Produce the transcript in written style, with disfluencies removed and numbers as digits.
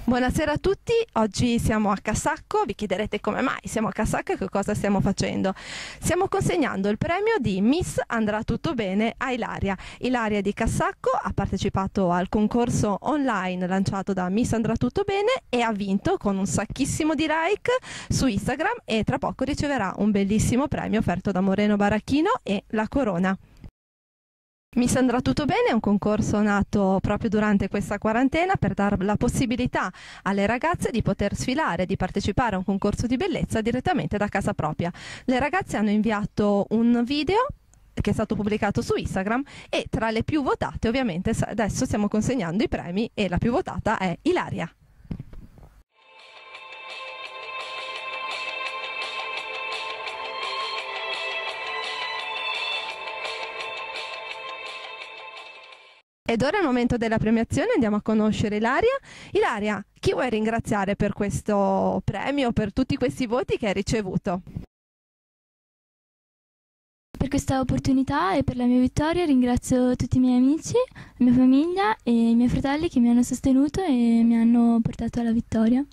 Buonasera a tutti, oggi siamo a Cassacco, vi chiederete come mai siamo a Cassacco e che cosa stiamo facendo. Stiamo consegnando il premio di Miss Andrà Tutto Bene a Ilaria. Ilaria di Cassacco ha partecipato al concorso online lanciato da Miss Andrà Tutto Bene e ha vinto con un sacchissimo di like su Instagram e tra poco riceverà un bellissimo premio offerto da Moreno Baracchino e la corona. Miss Andrà Tutto Bene è un concorso nato proprio durante questa quarantena per dare la possibilità alle ragazze di poter sfilare, di partecipare a un concorso di bellezza direttamente da casa propria. Le ragazze hanno inviato un video che è stato pubblicato su Instagram e tra le più votate ovviamente adesso stiamo consegnando i premi e la più votata è Ilaria. Ed ora è il momento della premiazione, andiamo a conoscere Ilaria. Ilaria, chi vuoi ringraziare per questo premio, per tutti questi voti che hai ricevuto? Per questa opportunità e per la mia vittoria ringrazio tutti i miei amici, la mia famiglia e i miei fratelli che mi hanno sostenuto e mi hanno portato alla vittoria.